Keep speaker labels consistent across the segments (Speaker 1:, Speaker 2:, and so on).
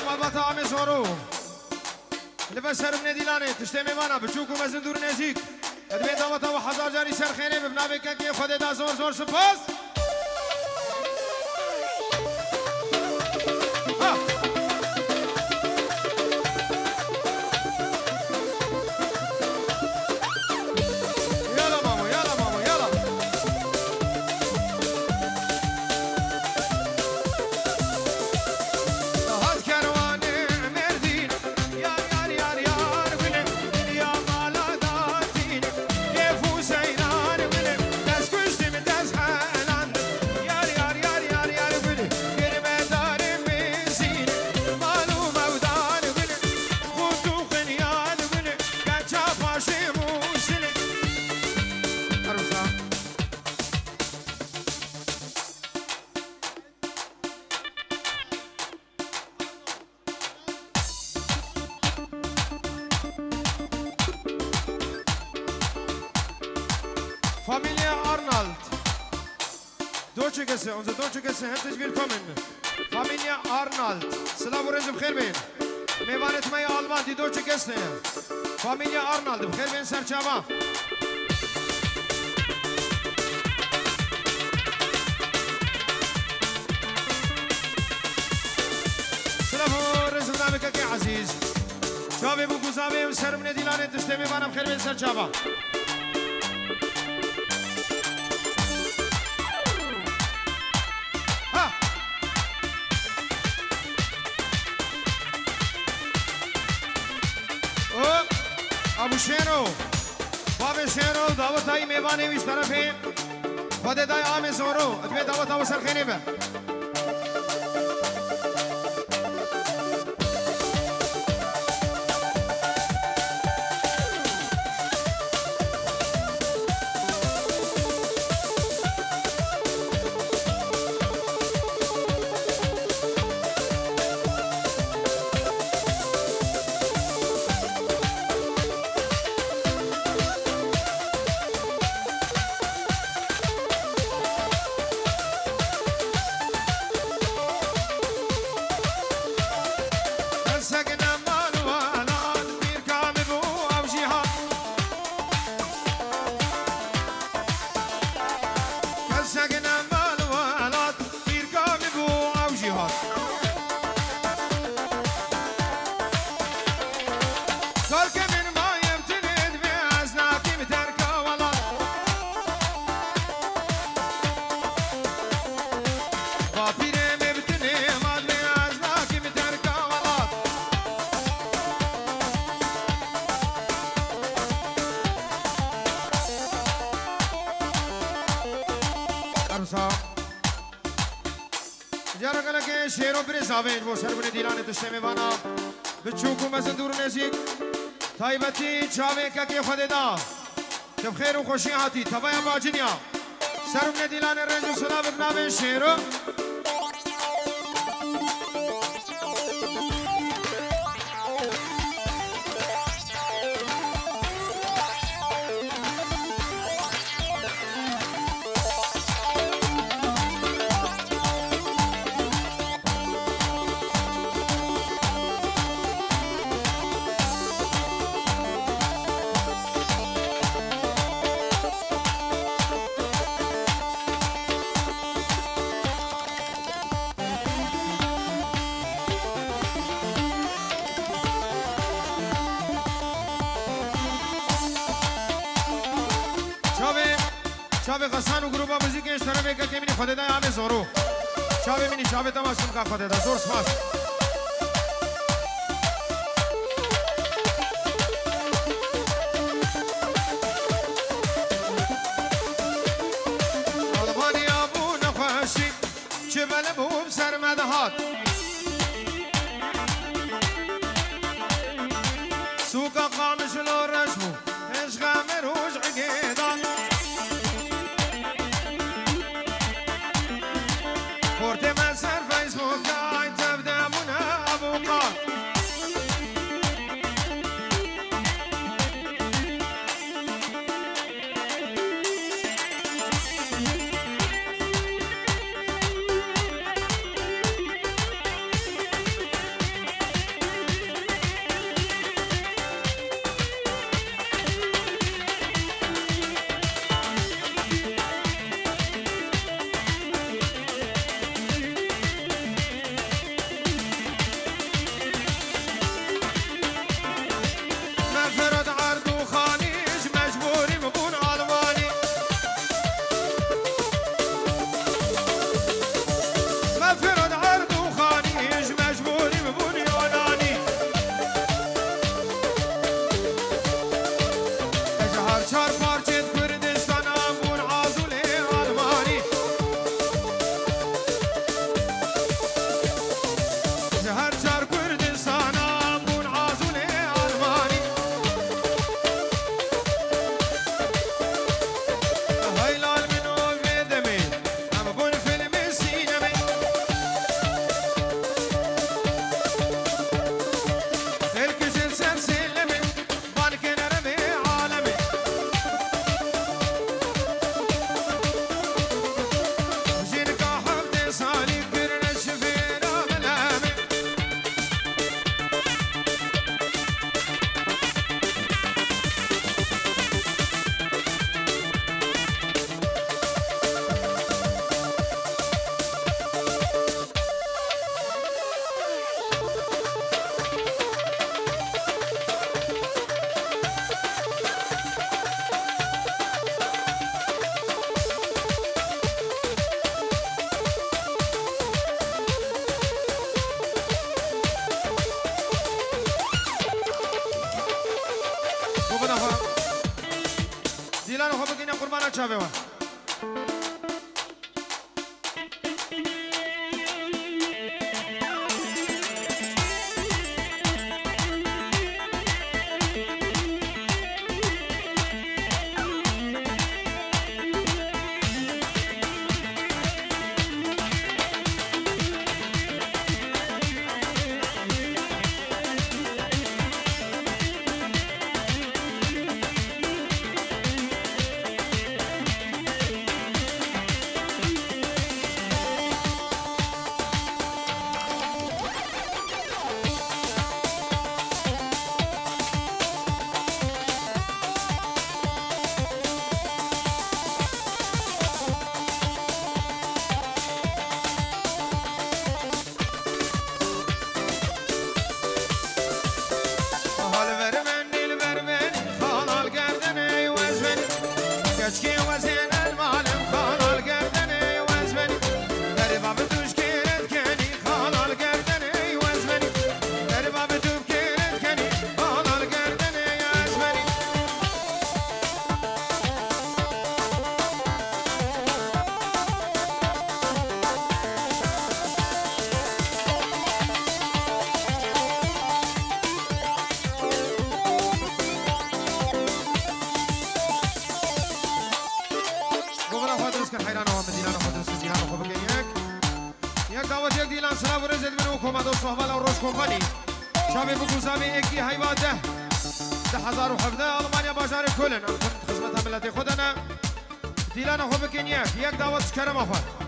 Speaker 1: محبت عام زورو لبسر من دیلانه تشته میوانا بچوکو مزن دور نزیک ادوی دعوت و هزار جاری سرخینه ببنابه که خود دا زور زور سپاس Familie Arnold. Deutsche Gäste, unsere deutsche Gäste, herzlich willkommen. Familie Arnold. Selam ورزم بخير بين. میوانت مای آلمان دی deutsche Gäste. Familie Arnold بخير بين سرچاوا. سلام ورزم نامك يا عزيز. شابي بو گزاوی سر من دیلانه تشته میوانم بخير بين سرچاوا. ابو شیرو باب شیرو دعوت های میوانی ویش طرفی خود دای آم زورو ادوی دعوت ها سرخینی به جارا کلا که شیرو بریز آوید و سر بنی دیلانه تشته میوانا بچوکو مزن دور نزیک تایبتی چاوه که خود دا که بخیر و خوشی هاتی تبایا باجنیا سر بنی دیلانه رنج و صدا بکناوه شیرو شاب غسان و گروه موزیک اشتراک که می‌بینی خود دای آم زورو شاب می‌بینی شاب تماشا می‌کنه خود دای زور سپاس آلمانی آبو نخواشی چه بله بوم سر مدهات سوق قامش لو رشمو عشق مروج عقیدان Porte من سر فیسبوک دای تبدمون ابوقات قربانا چاوه وان شابي بقوزامي اكي هيواده 1017 المانيا باجار كلنا خدمتها ملتي خدنا ديلانا هو بكينياك ياك دعوة كرم افر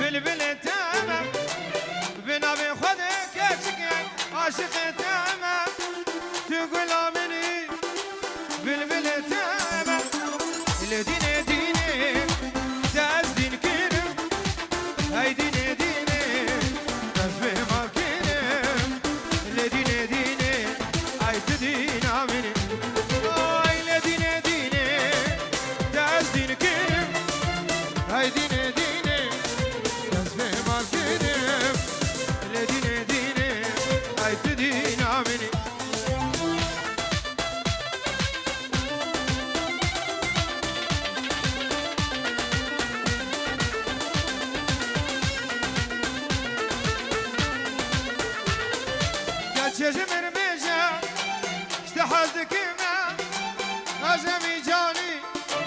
Speaker 1: بلبل تمام بنابي خدك كشكك عاشق تمام تقول آمني بلبل تمام الدين ديني تاز دين كرم هاي دين ديني تاز بما كرم الدين ديني هاي تدين آمني هاي الدين ديني تاز دين كرم هاي دين ديني تاز بما كرم الدين ديني هاي تدين آمني چشم رمیشم اشتحال دکیمم ازمی جانی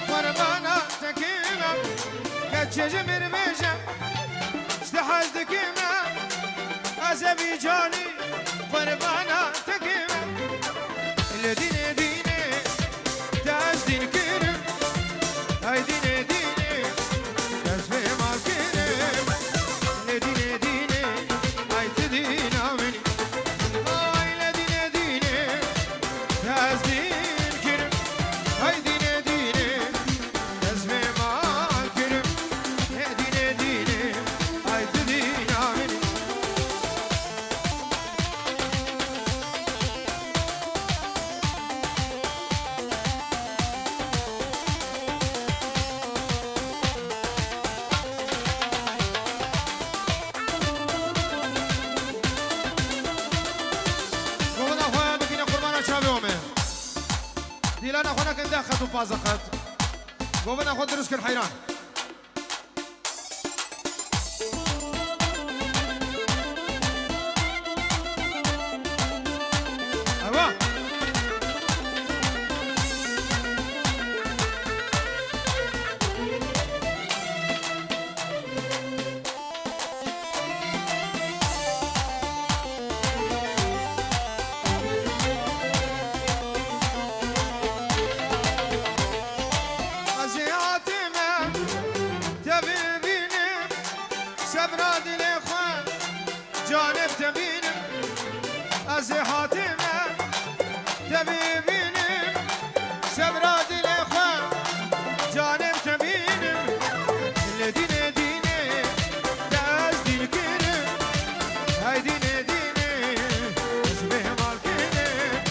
Speaker 1: قربانا تکیمم چشم رمیشم اشتحال دکیمم ازمی جانی قربانا تکیمم الدین دینه تاز دین کرم ای دین دینه تاز به ما کرم الدین دینه ای تدین آمنی ديلانا خونا كندا خط وبازا خط قوبنا خد دروس كن حيران ايوه جانب تبينم أزحاتنا تبينم سبراد الإخوان جانب تبينم الدين ديني تاز دين كرم هاي دين ديني اسمه مال كرم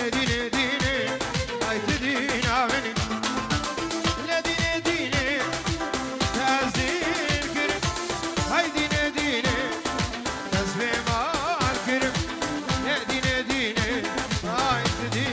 Speaker 1: الدين ديني هاي تدين آمني الدين ديني تاز دين كرم هاي دين ديني تاز بما الكرم يا دين ديني هاي تدين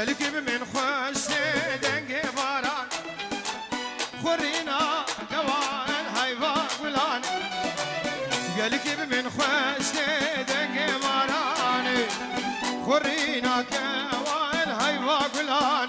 Speaker 1: قالك بمن خوش دنگ باران خورينا قوان هايفا قلان قالك بمن خوش دنگ باران خورينا قوان هايفا قلان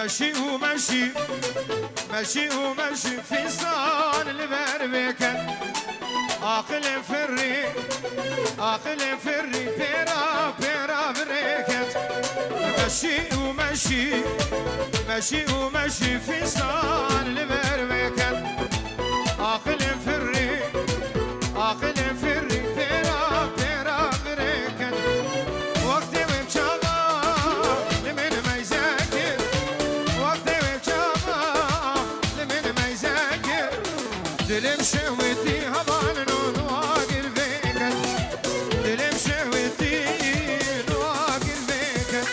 Speaker 1: ماشي وماشي ماشي وماشي في صان البربكة عاقل فري عاقل فري بيرا بيرا بريكت ماشي وماشي ماشي وماشي في صان البربكة عاقل فري عاقل فري بيرا بيرا بريكت وقتي وبشابا لمن ما يذاكر دلم شهوتي هبان نواقر فيك دلم شهوتي نواقر فيك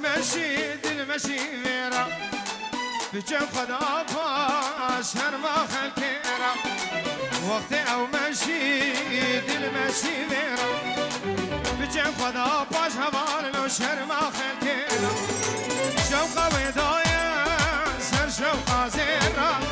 Speaker 1: ماشي دل ماشي فيرا بجم خدا باش هر ما خلكيرا وقتي او ماشي دل ماشي فيرا بجم خدا باش همان لو شر ما خلكيرا شوقا ودايا سر شوقا زيرا